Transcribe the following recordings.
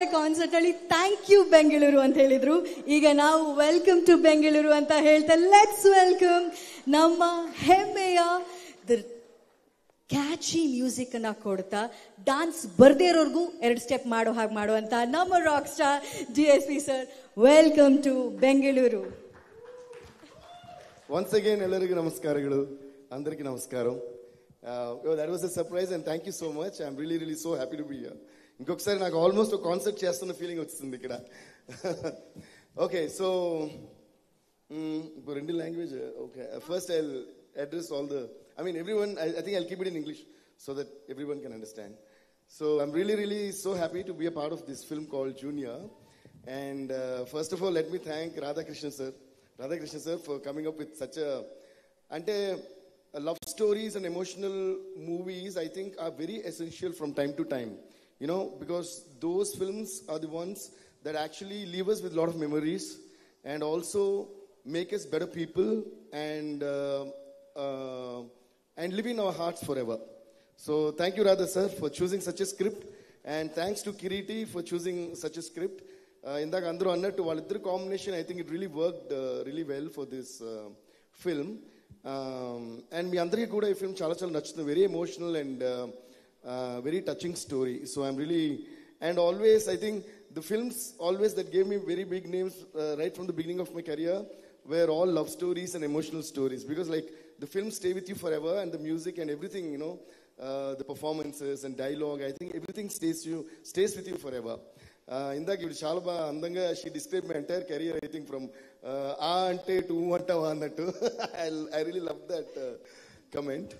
Concert ಅಲ್ಲಿ thank you Bengaluru ಅಂತ ಹೇಳಿದ್ರು. ಈಗ ನಾವು ವೆಲ್ಕಮ್ ಟು ಬೆಂಗಳೂರು ಅಂತ ಹೇಳ್ತಾ ಲೆಟ್ಸ್ ವೆಲ್ಕಮ್ ನಮ್ಮ ಹೆಮ್ಮೆಯ ಕ್ಯಾಚಿ ಮ್ಯೂಸಿಕ್ ಅನ್ನ ಕೊಡ್ತಾ ಡಾನ್ಸ್ ಬರ್ದೇ ಇರೋರ್ಗೂ 2 ಸ್ಟೆಪ್ ಮಾಡೋ ಹಾಗೆ ಮಾಡುವಂತ ನಮ್ಮ rock star DSP sir, welcome to Bengaluru. Once again, ಎಲ್ಲರಿಗೂ ನಮಸ್ಕಾರಗಳು, అందరికీ నమస్కారం. That was a surprise and thank you so much. I'm really so happy to be here. ఇంకొకసారి నాకు ఆల్మోస్ట్ ఒక కాన్సర్ట్ చేస్తున్న ఫీలింగ్ వచ్చింది ఇక్కడ. ఓకే, సో రెండు language. Okay, first I address all the everyone. I think I'll keep it in English so that everyone can understand. So I'm really so happy to be a part of this film called Junior. And first of all, let me thank Radhakrishnan sir for coming up with such a love stories and emotional movies. I think are very essential from time to time, because those films are the ones that actually leave us with a lot of memories and also make us better people and live in our hearts forever. So thank you Radha sir for choosing such a script, and thanks to Kiriti for choosing such a script. ఇందాక అందరూ అన్నట్టు వాళ్ళిద్దరు combination I think it really worked really well for this film. And మీ అందరికీ కూడా ఈ film చాలా నచ్చుతుంది. Very emotional and very touching story. So I'm really, and always I think the films always that gave me very big names right from the beginning of my career were all love stories and emotional stories, because like the films stay with you forever, and the music and everything, the performances and dialogue, I think everything stays with you forever. ఇందాక ఇప్పుడు చాలా బాగా అందంగా she describe my entire career, I think from ఆ అంటే to అంటావా అన్నట్టు. I really love that comment.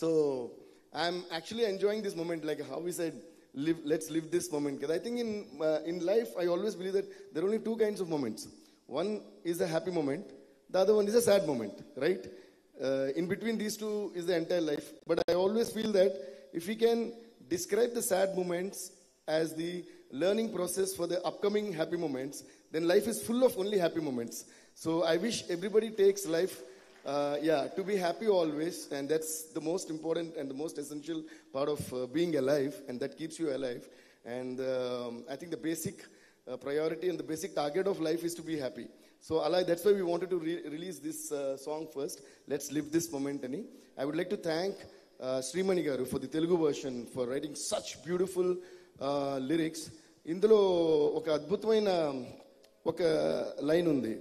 So I'm actually enjoying this moment, like how we said, let's live this moment. Because I think in life, I always believe that there are only 2 kinds of moments. One is a happy moment, the other one is a sad moment, right? In between these two is the entire life. But I always feel that if we can describe the sad moments as the learning process for the upcoming happy moments, then life is full of only happy moments. So I wish everybody takes life to be happy always, and that's the most important and the most essential part of being alive, and that keeps you alive. And I think the basic priority and the basic target of life is to be happy. So that's why we wanted to release this song first, Let's Live This Moment ani. I would like to thank Srimani garu for the Telugu version, for writing such beautiful lyrics. Indulo oka adbhutamaina oka line undi,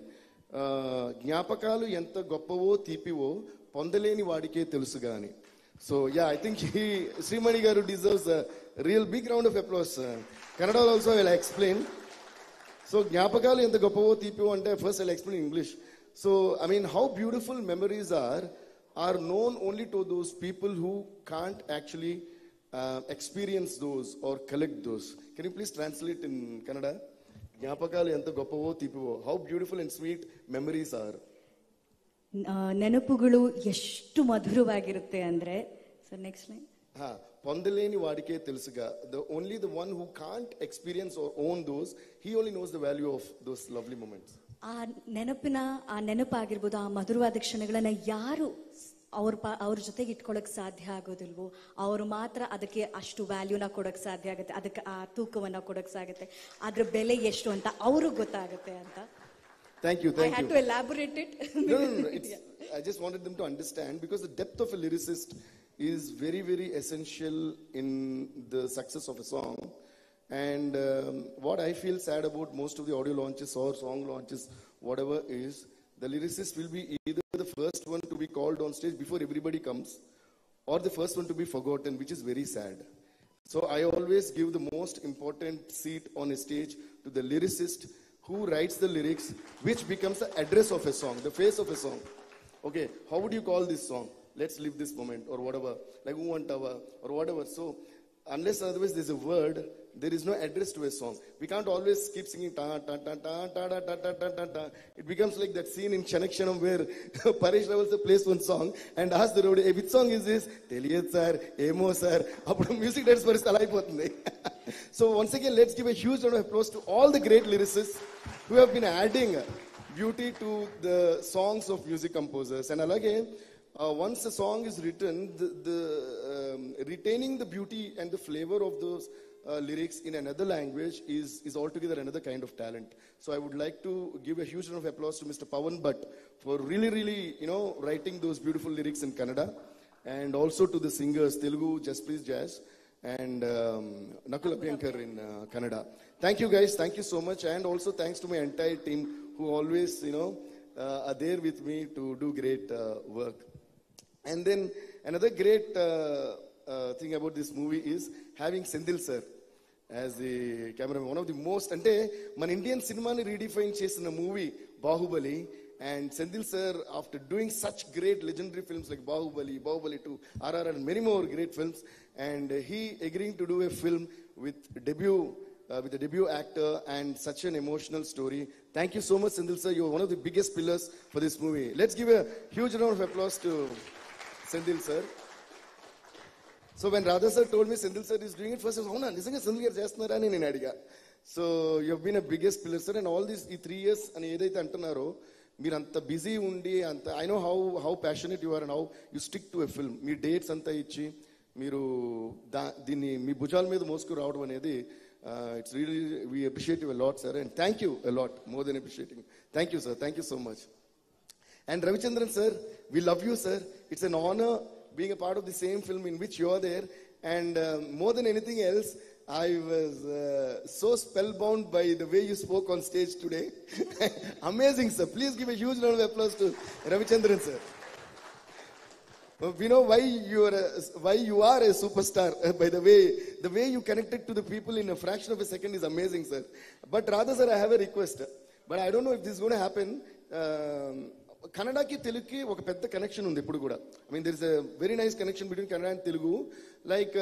జ్ఞాపకాలు ఎంత గొప్పవో తీపివో పొందలేని వాడికే తెలుసుగా అని. So I think Shreemani గారు deserves a real big round of applause. Kannada also I will explain. So జ్ఞాపకాలు ఎంత గొప్పవో తీపివో అంటే first I will explain in English. So how beautiful memories are known only to those people who can't actually experience those or collect those. Can you please translate in Kannada? జ్ఞాపకాలు ఎంత గొప్పవో తీపివో, how beautiful and sweet memories are. ನೆನಪುಗಳು ಎಷ್ಟು ಮಧುರವಾಗಿರುತ್ತೆ ಅಂದ್ರೆ. Sir next line. పొందలేని వాడికే తెలుసుగా, only the one who can't experience or own those, he only knows the value of those lovely moments. ಆ ನೆನಪಾಗಿರ್ಬೋದು, ಆ ಮಧುರವಾದ ಕ್ಷಣಗಳನ್ನ ಯಾರು ಅವ್ರ ಜೊತೆಗೆ ಇಟ್ಕೊಳಕ್ ಸಾಧ್ಯ ಆಗೋದಿಲ್ವೋ ಅವರು ಮಾತ್ರ ಅದಕ್ಕೆ ಅಷ್ಟು ವ್ಯಾಲ್ಯೂನ ಕೊಡಕ್ ಸಾಧ್ಯ ಆಗುತ್ತೆ, ಅದಕ್ಕೆ ಆ ತೂಕವನ್ನ ಕೊಡಕ್ ಸಾಗುತ್ತೆ, ಅದ್ರ ಬೆಲೆ ಎಷ್ಟು ಅಂತ ಅವ್ರಿಗೆ ಗೊತ್ತಾಗುತ್ತೆ ಅಂತ. Thank you. I had to elaborate it. No. I just wanted them to understand, because the depth of a lyricist is very essential in the success of a song. And what I feel sad about most of the audio launches or song launches, whatever is, the lyricist will be either the first one to be called on stage before everybody comes, or the first one to be forgotten, which is very sad. So I always give the most important seat on a stage to the lyricist who writes the lyrics, which becomes the address of a song, the face of a song. Okay, how would you call this song? Let's live this moment, or whatever, like Uvantava or whatever. So unless otherwise there's a word, there is no address to a song. We can't always keep singing ta ta ta ta ta ta ta ta ta ta ta. It becomes like that scene in Chanakshanam where Paresh Rawal sir plays one song and asks the roadie, hey, which song is this? Teliyad sir, emo sir. Appudu music directors paris alai potundi. So once again, let's give a huge round of applause to all the great lyricists who have been adding beauty to the songs of music composers. And alage once a song is written, the retaining the beauty and the flavor of those lyrics in another language is altogether another kind of talent. So I would like to give a huge round of applause to Mr. Pawan Bhatt for really, writing those beautiful lyrics in Kannada, and also to the singers Telugu, Just Please Jazz, and Nakul Abhyankar in Kannada. Thank you guys, thank you so much, and also thanks to my entire team who always, are there with me to do great work. And then another great thing about this movie is having Sendil sir as the cameraman. One of the most, ante man Indian cinema ni redefine chesina movie Bahubali, and Sendil sir, after doing such great legendary films like Bahubali, Bahubali 2, RRR, and many more great films, and he agreeing to do a film with a debut actor and such an emotional story. Thank you so much, Sendil sir. You are one of the biggest pillars for this movie. Let's give a huge round of applause to Sendil sir. So when Radha sir told me Sendil sir is doing it, first I was, "Avuna, nijanga Sendil garu chestunara" ani nenu adiga. So you have been a biggest pillar, sir, and all these 3 years ani edaithe antunnaro, మీరు అంత busy ఉండి అంత, I know how passionate you are and how you stick to a film. మీ dates అంతా ఇచ్చి మీరు దీన్ని మీ భుజాల మీద మోసుకు రావడం అనేది, it's really, we appreciate you a lot, sir, and thank you a lot, more than appreciating. Thank you, sir, thank you so much. And Ravichandran sir, we love you, sir. It's an honor being a part of the same film in which you are there, and more than anything else, I was so spellbound by the way you spoke on stage today. Amazing, sir. Please give a huge round of applause to Ravichandran sir. We know why you are a superstar. By the way you connected to the people in a fraction of a second is amazing, sir. But rather, sir, I have a request, but I don't know if this is going to happen. కన్నడకి తెలుగుకి ఒక పెద్ద connection ఉంది ఇప్పుడు కూడా. I mean there is a very nice connection between Kannada and Telugu. Like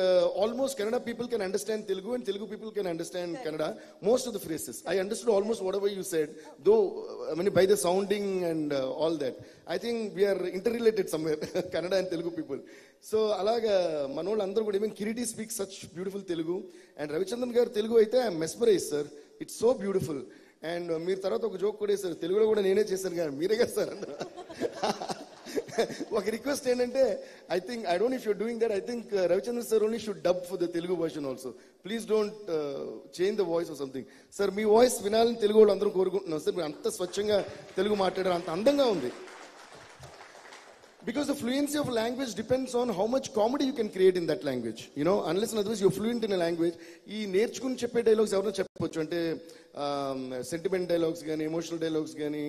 almost Kannada people can understand Telugu and Telugu people can understand Kannada. Most of the phrases I understood almost whatever you said, though I mean by the sounding and all that. I think we are interrelated somewhere, Kannada and Telugu people. So అలాగా మనోళ్ళు అందరూ కూడా, even Kiriti speaks such beautiful Telugu, and Ravichandran garu Telugu అయితే I am mesmerized, sir. It's so beautiful. And మీరు తర్వాత ఒక joke కూడా వేశారు, తెలుగులో కూడా నేనే చేశాను కానీ మీరే కదా సార్ అన్న. ఒక రిక్వెస్ట్ ఏంటంటే, I don't if you're doing that, I think Ravichandran sir only should dub for the Telugu version also. Please don't change the voice or something. Sir me voice వినాలని తెలుగు వాళ్ళు అందరూ కోరుకుంటున్నాం సార్. మీరు అంత స్వచ్ఛంగా తెలుగు మాట్లాడారు, అంత అందంగా ఉంది. Because the fluency of language depends on how much comedy you can create in that language. Unless and otherwise you're fluent in a language. ఈ నేర్చుకుని చెప్పే డైలాగ్స్ ఎవరైనా చెప్పొచ్చు అంటే, సెంటిమెంట్ డైలాగ్స్ కానీ, ఎమోషనల్ డైలాగ్స్ కానీ,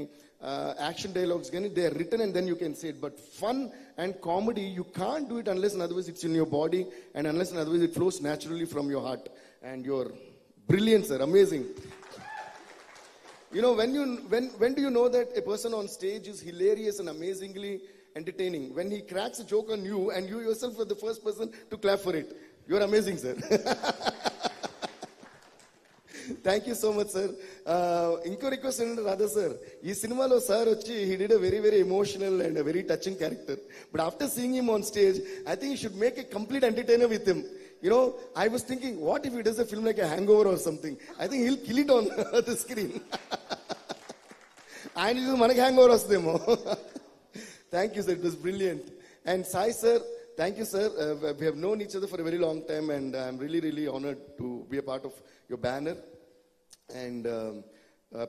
యాక్షన్ డైలాగ్స్ కానీ, they are written and then you can say it. But fun and comedy, you can't do it unless and otherwise it's in your body, and unless and otherwise it flows naturally from your heart. And you're brilliant, sir, amazing. When do you know that a person on stage is hilarious and amazingly entertaining? When he cracks a joke on you and you yourself are the first person to clap for it. You're amazing, sir. Thank you so much, sir. Inko request Radha sir, ee cinema lo sir vachi, he did a very, very emotional and a very touching character. But after seeing him on stage, I think you should make a complete entertainer with him. I was thinking, what if he does a film like a Hangover or something? I think he'll kill it on the screen. ఆయన ఇది మనకి hang over వస్తుందేమో. Thank you, sir. It was brilliant. And Sai, sir, thank you, sir. We have known each other for a very long time, and I'm really, really honored to be a part of your banner and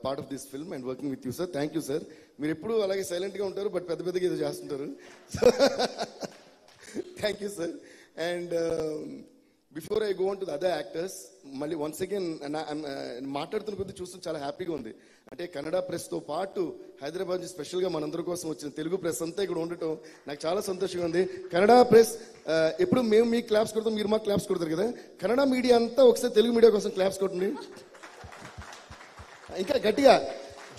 part of this film and working with you, sir. Thank you, sir. మీరు ఎప్పుడు అలాగే సైలెంట్గా ఉంటారు, but పెద్ద పెద్దగా ఏదో చేస్తుంటారు. Thank you, sir. And before I go on to the other actors, మళ్ళీ వన్స్ అగైన్ మాట్లాడుతున్న కొద్ది చూస్తూ చాలా హ్యాపీగా ఉంది. అంటే కన్నడ ప్రెస్తో పాటు హైదరాబాద్ నుంచి స్పెషల్గా మనందరి కోసం వచ్చిన తెలుగు ప్రెస్ అంతా ఇక్కడ ఉండటం నాకు చాలా సంతోషంగా ఉంది. కన్నడ ప్రెస్ ఎప్పుడు మేము మీకు క్లాప్స్ కొడతాం, మీరు మాకు క్లాప్స్ కొడతారు కదా. కన్నడ మీడియా అంతా ఒకసారి తెలుగు మీడియా కోసం క్లాప్స్ కొట్టండి ఇంకా గట్టిగా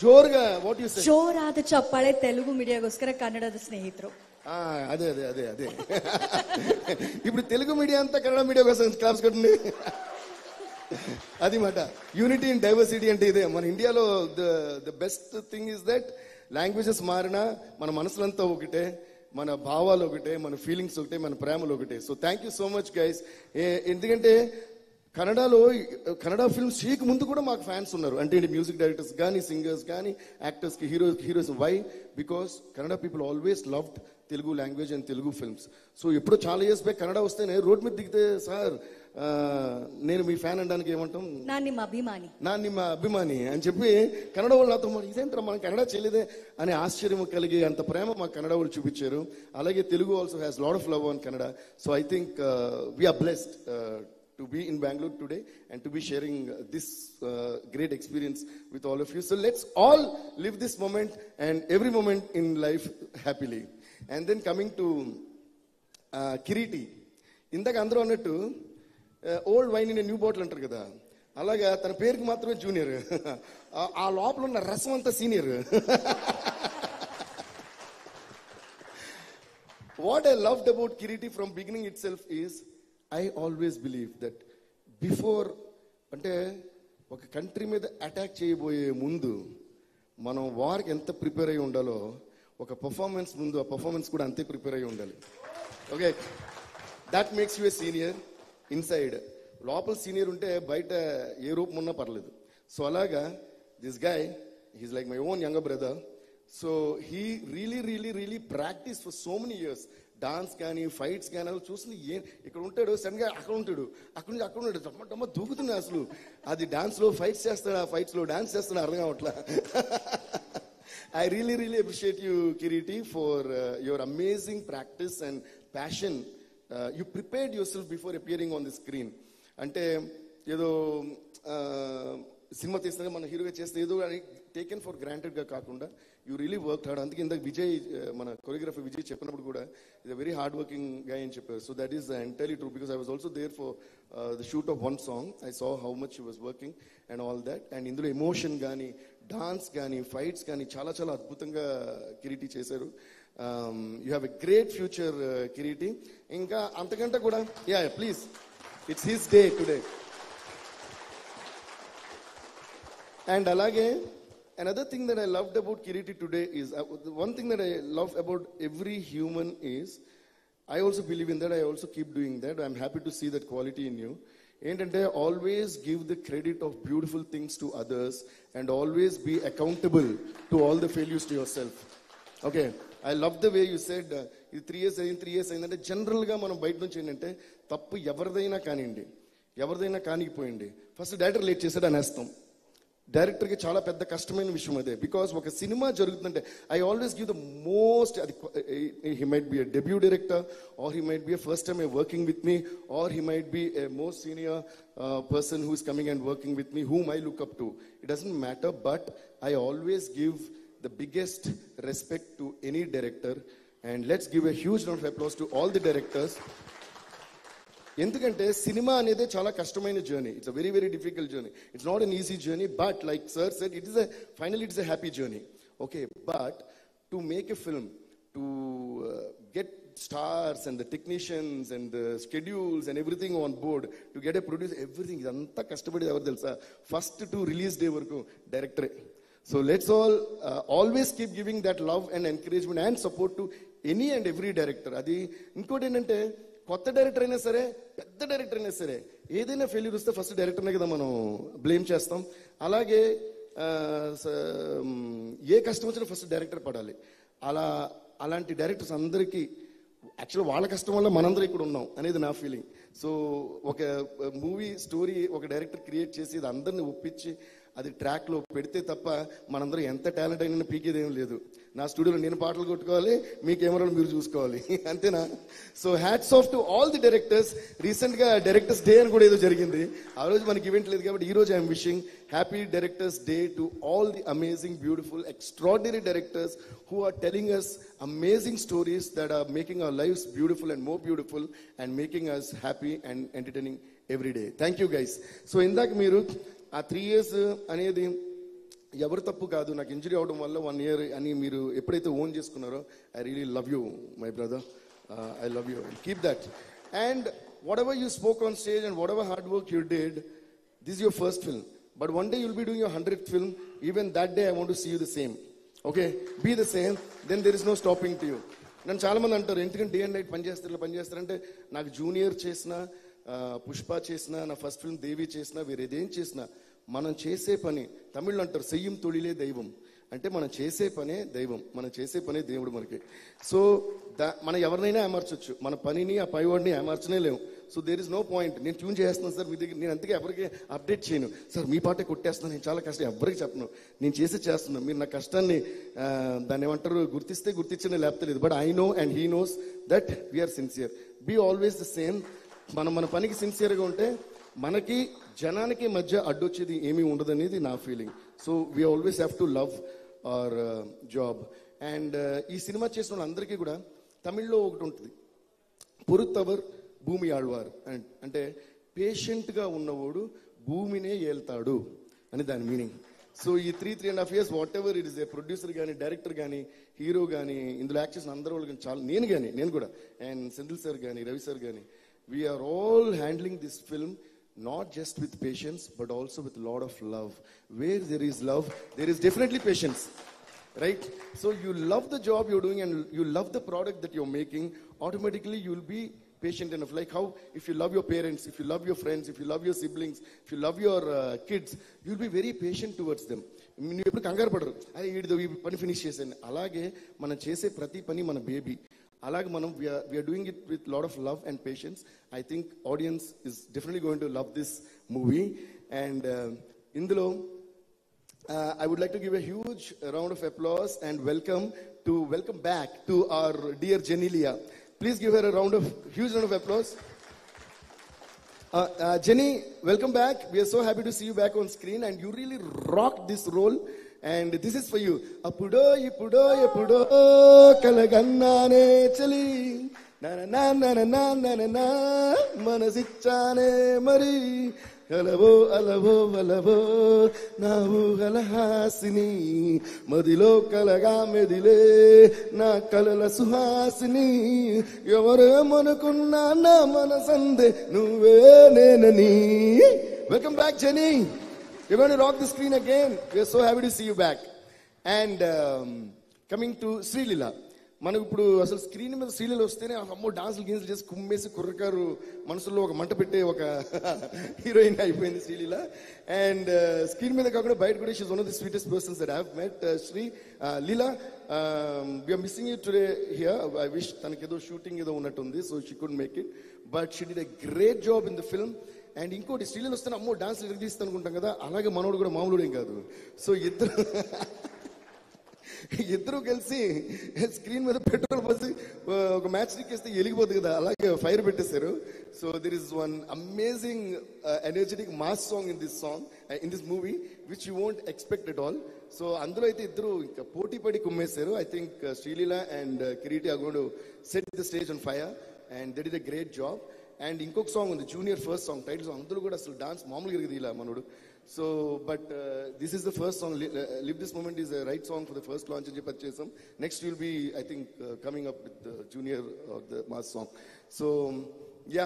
జోరుగా. What you say? ಜೋರಾದ ಚಪ್ಪಾಳೆ తెలుగు మీడియాಗೋಸ್ಕರ ಕನ್ನಡದ ಸ್ನೇಹಿತರು. అదే అదే అదే అదే ఇప్పుడు తెలుగు మీడియా అంతా కన్నడ మీడియా కోసం క్లాప్స్ కొట్టండి. అది మాట యూనిటీ ఇన్ డైవర్సిటీ అంటే ఇదే. మన ఇండియాలో the best thing is that languages మారినా మన మనసులంతా ఒకటే, మన భావాలు ఒకటే, మన ఫీలింగ్స్ ఒకటే, మన ప్రేమలు ఒకటే. So thank you so much guys. ఎందుకంటే కన్నడ ఫిల్మ్స్ చేయక ముందు కూడా మాకు ఫ్యాన్స్ ఉన్నారు. అంటే మ్యూజిక్ డైరెక్టర్స్ కానీ, సింగర్స్ కానీ, యాక్టర్స్కి, heroes. Why? Because Kannada people always loved Telugu language and Telugu films. So ఎప్పుడో చాలా ఇయర్స్ బ్యాక్ కన్నడ వస్తేనే రోడ్ మీద దిగితే, సార్ నేను మీ ఫ్యాన్ అనడానికి ఏమంటాం, ನಾನು ನಿಮ್ಮ ಅಭಿಮಾನಿ, నా ನಿಮ್ಮ అభిమాని అని చెప్పి కన్నడ వాళ్ళు నాతో ఇదేంటారా మనం కన్నడ చేయలేదే అని ఆశ్చర్యం కలిగి అంత ప్రేమ మా కన్నడ వాళ్ళు చూపించారు. అలాగే Telugu also has lot of love on Kannada. So I think we are blessed to be in Bangalore today and to be sharing this great experience with all of you. So let's all live this moment and every moment in life happily. And then coming to Kiriti, ఇందాక అందరూ అన్నట్టు old wine in new bottle అంటారు కదా, అలాగా తన పేరుకి మాత్రమే junior, ఆ లోపల ఉన్న రసం అంతా senior. What I loved about Kiriti from beginning itself is I always believe that before, అంటే ఒక కంట్రీ మీద అటాక్ చేయబోయే ముందు మనం వార్కి ఎంత ప్రిపేర్ అయి ఉండాలో, ఒక పర్ఫార్మెన్స్ ముందు ఆ పర్ఫార్మెన్స్ కూడా అంతే ప్రిపేర్ అయి ఉండాలి. Okay, that makes you a senior inside. లోపల సీనియర్ ఉంటే బయట ఏ రూపం ఉన్నా పర్లేదు. సో అలాగా this guy, he's like my own younger brother. So he really practice for so many years. Dance కానీ ఫైట్స్ కానీ అలా చూస్తుంది, ఇక్కడ ఉంటాడు సడన్గా అక్కడ ఉంటాడు, అక్కడ నుంచి అక్కడ ఉంటాడు, టమ్మ దూకుతున్నాయి. అసలు అది డాన్స్లో ఫైట్స్ చేస్తాడు, ఆ ఫైట్స్లో డాన్స్ చేస్తాడు, అర్థం కావట్లా. I really appreciate you, Kiriti, for your amazing practice and passion. You prepared yourself before appearing on the screen. అంటే ఏదో సినిమా తీసినాక మన హీరోగా చేస్తే ఏదో టేకెన్ ఫర్ గ్రాంటెడ్గా కాకుండా యూ రియలీ వర్క్ హార్డ్. అందుకే ఇందాక విజయ్, మన కొరియోగ్రఫర్ విజయ్ చెప్పినప్పుడు కూడా ఇది వెరీ హార్డ్ వర్కింగ్ గై అని చెప్పారు. So that is entirely true, because I was also there for the shoot of one song. I saw how much you was working and all that. And ఇందులో emotion కానీ dance కానీ fights కానీ చాలా అద్భుతంగా కిరీటి చేశారు. You have a great future Kiriti. ఇంకా అంతకంటే కూడా yeah please, it's his day today. And అలాగే another thing that I loved about Kiriti today is, one thing that I love about every human is, I also believe in that, I also keep doing that. I'm happy to see that quality in you. ఏంటంటే always give the credit of beautiful things to others and always be accountable to all the failures to yourself. Okay, I love the way you said ఇది 3 years అయిందంటే జనరల్గా మనం బయట నుంచి ఏంటంటే తప్పు ఎవరిదైనా కానిపోయింది ఫస్ట్ డైరెక్టర్ లేట్ చేశాడు అనేస్తాం. డైరెక్టర్కి చాలా పెద్ద కష్టమైన విషయం అదే. బికాస్ ఒక సినిమా జరుగుతుందంటే I always give the most, అది he might be a debut director, or he might be a first time working with me, or he might be a most senior person who is coming and working with me, whom I look up to. It doesn't matter, but I always give the biggest respect to any director. And let's give a huge round of applause to all the directors. ఎందుకంటే cinema అనేది చాలా కష్టమైన journey. It's a very difficult journey. It's not an easy journey, but like sir said, finally it's a happy journey. Okay, but to make a film, to get stars and the technicians and the schedules and everything on board, to get a producer, everything idantha kashtabadi evaru telusa, first to release day varaku director. So let's all always keep giving that love and encouragement and support to any and every director. Adi inkoti enante కొత్త director అయినా సరే, పెద్ద director అయినా సరే, ఏదైనా failure వస్తే first డైరెక్టర్నే కదా మనం బ్లేమ్ చేస్తాం. అలాగే ఏ కష్టం వచ్చినా ఫస్ట్ డైరెక్టర్ పడాలి. అలాంటి డైరెక్టర్స్ అందరికీ యాక్చువల్గా వాళ్ళ కష్టం వల్ల మనందరం ఇక్కడ ఉన్నాం అనేది నా ఫీలింగ్. సో ఒక మూవీ స్టోరీ ఒక డైరెక్టర్ క్రియేట్ చేసి ఇది అందరిని ఒప్పించి అది ట్రాక్లో పెడితే తప్ప మనందరం ఎంత టాలెంట్ అయినా పీకేది ఏం లేదు. నా స్టూడియోలో నేను పాటలు కొట్టుకోవాలి, మీ కెమెరాలు మీరు చూసుకోవాలి, అంతేనా? So hats off to all the directors. రీసెంట్గా డైరెక్టర్స్ డే అని కూడా ఏదో జరిగింది, ఆ రోజు మనకి ఈవెంట్ లేదు కాబట్టి ఈ రోజు I'm wishing happy directors day to all the amazing, beautiful, extraordinary directors who are telling us amazing stories that are making our lives beautiful and more beautiful and making us happy and entertaining every day. Thank you guys. So ఇందాక మీరు ఆ 3 years అనేది ఎవరు తప్పు కాదు, నాకు injury అవడం వల్ల 1 year అని మీరు ఎప్పుడైతే ఓన్ చేసుకున్నారో, I really love you my brother, I love you, keep that. And what ever you spoke on stage and what ever hard work you did, this is your first film, but one day you'll be doing your 100th film. Even that day I want to see you the same. Okay, be the same, then there is no stopping to you. నన్ను చాలా మంది అంటారు ఎందుకంటే day and night పనిచేస్తారంటే, నాకు junior చేసినా, పుష్ప చేసినా, నా first film దేవి చేసినా, వేరేదేం చేసినా, మనం చేసే పని, తమిళ్లో అంటారు సెయ్యం తొలిలే దైవం అంటే మనం చేసే పనే దైవం, మనం చేసే పనే దేవుడు మనకి. సో మనం ఎవరినైనా ఏమార్చొచ్చు, మన పనిని ఆ పైవాడిని ఏమార్చనే లేము. So there is no point. నేను ట్యూన్ చేస్తున్నాను సార్ మీ దగ్గర, నేను అందుకే ఎవరికి అప్డేట్ చేయను. సార్ మీ పాటే కొట్టేస్తున్నాను, నేను చాలా కష్టం, ఎవరికి చెప్పను, నేను చేస్తున్నాను. మీరు నా కష్టాన్ని దాన్ని ఏమంటారు గుర్తిస్తే గుర్తించనే లేకపోతే లేదు. But I know and he knows that we are sincere. Be always the same. మనం మన పనికి సిన్సియర్గా ఉంటే మనకి జనానికి మధ్య అడ్డొచ్చేది ఏమీ ఉండదనేది నా feeling. So we always have to love our job. And ఈ సినిమా చేసిన వాళ్ళందరికీ కూడా తమిళ్లో ఒకటి ఉంటుంది, పొరుత్తవర్ భూమి ఆళ్వార్. అంటే పేషెంట్గా ఉన్నవాడు భూమినే ఏల్తాడు అని దాని మీనింగ్. సో ఈ 3.5 years what ever it is, A producer కానీ, డైరెక్టర్ కానీ, హీరో కానీ, ఇందులో యాక్ట్ చేసిన అందరూ వాళ్ళు కానీ, చాలా నేను కూడా అండ్ సెంధిల్ సార్ కానీ, రవి సార్ కానీ, we are all handling this film not just with patience but also with a lot of love. Where there is love, there is definitely patience, right? So you love the job you're doing and you love the product that you're making, automatically you'll be patient enough. Like how if you love your parents, if you love your friends, if you love your siblings, if you love your kids, you'll be very patient towards them. మీరు ఎప్పుడు కంగారు పడరు, అదే ఈ పని finish చేశాను. అలాగే మనం చేసే ప్రతి పని మన బేబీ, అలాగే మనం we are doing it with lot of love and patience. I think audience is definitely going to love this movie. And ఇందులో I would like to give a huge round of applause and welcome back to our dear Jenilia. Please give her a huge round of applause. Jenny, welcome back. We are so happy to see you back on screen and you really rocked this role. And this is for you. Appudo ippudo eppudo kalagannane chali na na na na na na na na manasichane mari alavo alavo alavo navu galahasini madilo kalaga medile na kalala suhasini evare manukunna na manasande nuve nenani. Welcome back, Jenny. You're going to rock the screen again. We're so happy to see you back. And coming to Srilila. మనకు ఇప్పుడు అసలు screen మీద శ్రీలీల వస్తేనే అమ్మో డాన్సులు గీన్సులు చేసి కుమ్మేసి కుర్రకారు మనసులో ఒక మంట పెట్టే ఒక హీరోయిన్ అయిపోయింది శ్రీలీల. అండ్ స్క్రీన్ మీద కాకుండా బయట కూడా she's one of the sweetest persons that I have met. Sree Leela, we are missing you today here. I wish తనకి ఏదో షూటింగ్ ఏదో ఉన్నట్టుంది, so she could make it, but she did a great job in the film. And ఇంకోటి శ్రీలీల వస్తే అమ్మో dance ఎరగదీస్తా అనుకుంటాం కదా, అలాగే మనోడు కూడా మామూలు ఏం కాదు. సో ఇద్దరు కలిసి స్క్రీన్ మీద పెట్రోల్ పోసి ఒక మ్యాచ్ ఎక్కేస్తే వెలిగిపోతుంది కదా, అలాగే ఫైర్ పెట్టేశారు. So there is one amazing energetic mass song in this movie which you won't expect at all. So అందులో అయితే ఇద్దరు ఇంకా పోటీ పడి కుమ్మేశారు. I think Sreeleela and Kireeti are going to set the stage on fire and that is a great job. And ఇంకొక song ఉంది, junior first song, title song, అందులో కూడా అసలు డాన్స్ మామూలుగా ఎరగదు ఇలా మనోడు. So but this is the first song, live this moment is the right song for the first launch అని చెప్పి వచ్చేసాం. Next will be I think coming up with junior the mass song. So yeah,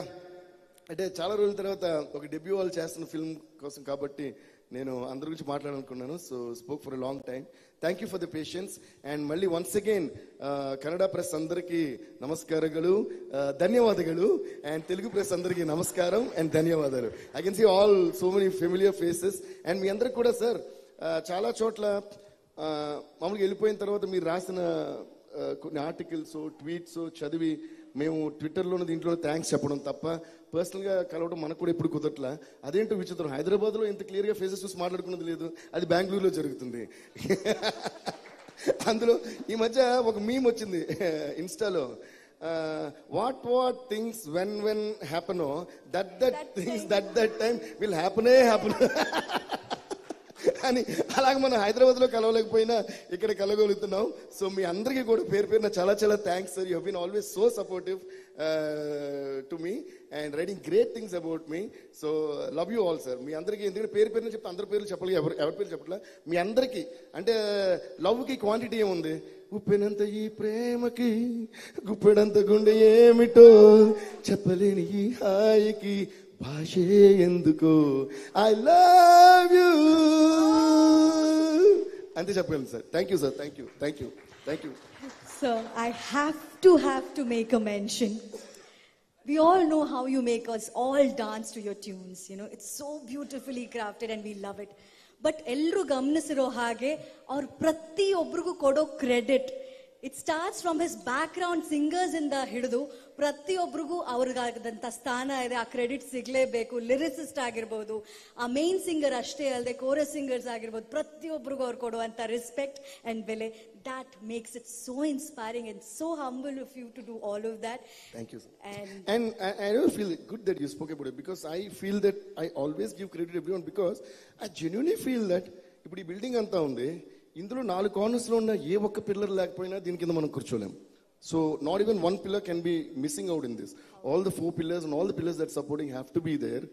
అంటే చాలా రోజుల తర్వాత ఒక debut వాళ్ళు చేస్తున్న ఫిల్మ్ కోసం కాబట్టి నేను అందరి గురించి మాట్లాడాలనుకున్నాను. So spoke for a long time. Thank you for the patience. And మళ్ళీ వన్స్ అగైన్ కన్నడ ప్రెస్ అందరికీ నమస్కారಗಳು, ధన్యవాదాలు. అండ్ తెలుగు ప్రెస్ అందరికీ నమస్కారం అండ్ ధన్యవాదాలు. I can see all so many familiar faces. And మీ అందరికి కూడా సార్ చాలా చోట్ల మామూలుగా వెళ్ళిపోయిన తర్వాత మీరు రాసిన కొన్ని ఆర్టికల్స్, ట్వీట్స్ చదివి మేము ట్విట్టర్లోనూ దీంట్లో థ్యాంక్స్ చెప్పడం తప్ప పర్సనల్గా కలవడం మనకు కూడా ఎప్పుడు కుదరట్లా. అదేంటో విచిత్రం, హైదరాబాద్లో ఇంత క్లియర్గా ఫేసెస్ చూసి మాట్లాడుకున్నది లేదు, అది బెంగళూరులో జరుగుతుంది. అందులో ఈ మధ్య ఒక మీమ్ వచ్చింది ఇన్స్టాలో, వాట్ థింగ్స్ వెన్ హ్యాపనో that things that time will హ్యాపనే అని. అలాగే మనం హైదరాబాద్లో కలవలేకపోయినా ఇక్కడ కలగలుగుతున్నాం. సో మీ అందరికీ కూడా పేరు పేరున చాలా చాలా thanks sir. You have been always so supportive to me and writing great things about me. So love you all sir. మీ అందరికీ ఎందుకంటే పేరు పేరున చెప్తే అందరి పేర్లు చెప్పాలి, ఎవరి పేరు చెప్పట్లా. మీ అందరికీ అంటే లవ్కి క్వాంటిటీ ఏముంది, ఉప్పెనంత ఈ ప్రేమకి గుప్పెడంత గుండె ఏమిటో చెప్పలేని ఈ హాయికి భాషే ఎందుకో ఐ లవ్ యూ అంతే చెప్పగలను sir. Thank you sir. Thank you. So I have to make a mention. We all know how you make us all dance to your tunes. You know, it's so beautifully crafted and we love it. But ಎಲ್ರು ಗಮನಿಸಿರೋ ಹಾಗೆ ಅವ್ರ ಪ್ರತಿಯೊಬ್ಬರಿಗೂ ಕೊಡೋ credit it starts from his back ground singers ಇಂದ ಹಿಡಿದು ಪ್ರತಿಯೊಬ್ಬರಿಗೂ ಅವ್ರಿಗಾದಂಥ ಸ್ಥಾನ ಇದೆ, ಆ ಕ್ರೆಡಿಟ್ ಸಿಗ್ಲೇಬೇಕು. ಲಿರಿಸಿಸ್ಟ್ ಆಗಿರ್ಬೋದು, ಆ ಮೇನ್ ಸಿಂಗರ್ ಅಷ್ಟೇ ಅಲ್ಲದೆ ಕೋರಸ್ ಸಿಂಗರ್ಸ್ ಆಗಿರ್ಬೋದು, ಪ್ರತಿಯೊಬ್ಬರಿಗೂ ಅವ್ರು ಕೊಡುವಂಥ ರೆಸ್ಪೆಕ್ಟ್ ಅಂಡ್ ಬೆಲೆ, that makes it so inspiring and so humble of you to do all of that. Thank you, sir. And I don't feel good that you spoke about it, because I feel that I always give credit to everyone, because I genuinely feel that ఇప్పుడు ఈ building అంతా ఉంది, ఇందులో 4 corners లో ఉన్న ఏ ఒక్క pillar లేకపోయినా దీని కింద మనం కూర్చోలేం. So not even one pillar can be missing out in this. All the 4 pillars and all the pillars that supporting have to be there.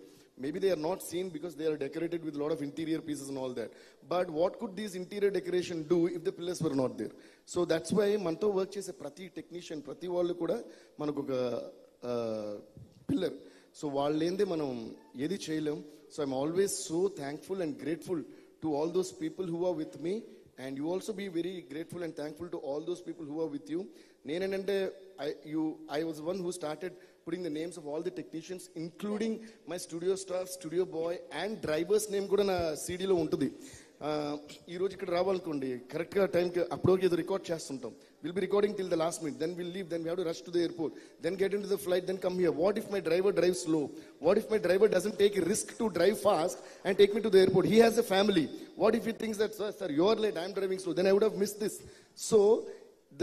Maybe they are not seen because they are decorated with a lot of interior pieces and all that. But what could these interior decoration do if the pillars were not there? So that's why manto work chese prati technician, prati vallu kuda manaku oka pillar. So vallende manam edi cheyalem. So I'm always so thankful and grateful to all those people who are with me, and you also be very grateful and thankful to all those people who are with you. Nenanante I was the one who started putting the names of all the technicians, including my studio staff, studio boy and driver's name kuda na CD lo untudi. Ee roju ikkada raavalukondi correct ga time ki appudoke edo record chestuntam. We'll be recording till the last minute, then we'll leave, then we have to rush to the airport, then get into the flight, then come here. What if my driver drives slow? What if my driver doesn't take a risk to drive fast and take me to the airport? He has a family. What if he thinks that, sir, you're late, I'm driving slow, then I would have missed this. So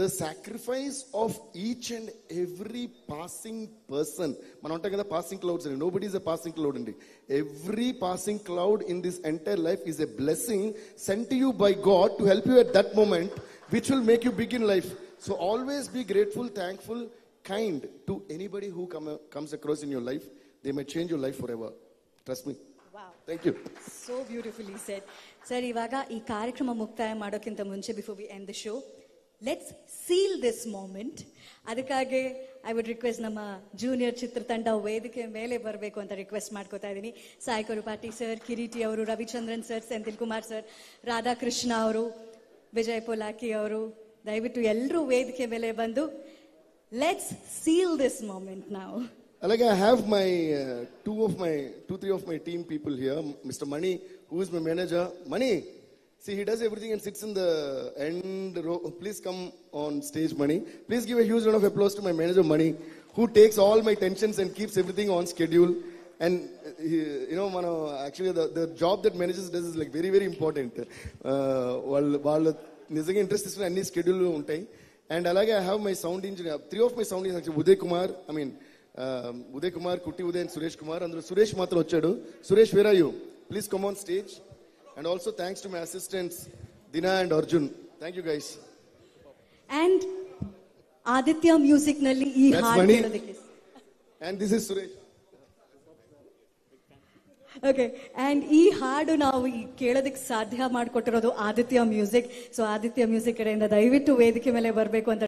the sacrifice of each and every passing person, mananta kada passing clouds ani, nobody is a passing cloud andi. Every passing cloud in this entire life is a blessing sent to you by God to help you at that moment, which will make you big in life. So always be grateful, thankful, kind to anybody who comes across in your life. They may change your life forever. Trust me. Wow. Thank you. So beautifully said. Sir, ivaga ee ಕಾರ್ಯಕ್ರಮ ಮುಕ್ತಾಯ ಮಾಡೋಕ್ಕಿಂತ ಮುಂಚೆ, before we end the show, let's seal this moment. ಅದಕ್ಕಾಗಿ I would request ನಮ್ಮ junior ಚಿತ್ರತಂಡ ವೇದಿಕೆ ಮೇಲೆ ಬರಬೇಕು ಅಂತ ರಿಕ್ವೆಸ್ಟ್ ಮಾಡ್ಕೋತಾ ಇದ್ದೀನಿ. ಸಾಯಿ ಕೊರುಪಾಟಿ ಸರ್, ಕಿರೀಟಿ ಅವರು, ರವಿಚಂದ್ರನ್ ಸರ್, ಸೆಂಥಿಲ್ ಕುಮಾರ್ ಸರ್, ರಾಧಾಕೃಷ್ಣ ಅವರು, ವಿಜಯ್ ಪೊಲಾಕಿ ಅವರು, ದಯವಿಟ್ಟು ಎಲ್ಲರೂ ವೇದಿಕೆ ಮೇಲೆ ಬಂದು ಲೆಟ್ಸ್ ಸೀಲ್ ದಿಸ್ ಮೊಮೆಂಟ್ ನಾವು. Like I have my three of my team people here. Mr. Mani, who is my manager. Mani, see, he does everything and sits in the end row. Please come on stage, Mani. Please give a huge round of applause to my manager, Mani, who takes all my tensions and keeps everything on schedule. And you know, Mano, actually the job that managers does is like very, very important. While nizanga interest is any schedule untai. And alage I have my sound engineer. 3 of my sound engineers actually Uday Kumar. Uday Kumar, Kutti Uday and Suresh Kumar. And Suresh matra vachadu. Suresh, where are you? Please come on stage. And also thanks to my assistants Dina and Arjun. Thank you guys. And Aditya Music nalli ee haadu kelodike. And this is Suresh. Okay, and ಈ ಹಾಡು ನಾವು ಕೇಳೋದಕ್ಕೆ ಸಾಧ್ಯ ಮಾಡಿಕೊಟ್ಟಿರೋದು Aditya music. So Aditya music ಕಡೆಯಿಂದ ದಯವಿಟ್ಟು ವೇದಿಕೆ ಮೇಲೆ ಬರಬೇಕು ಅಂತ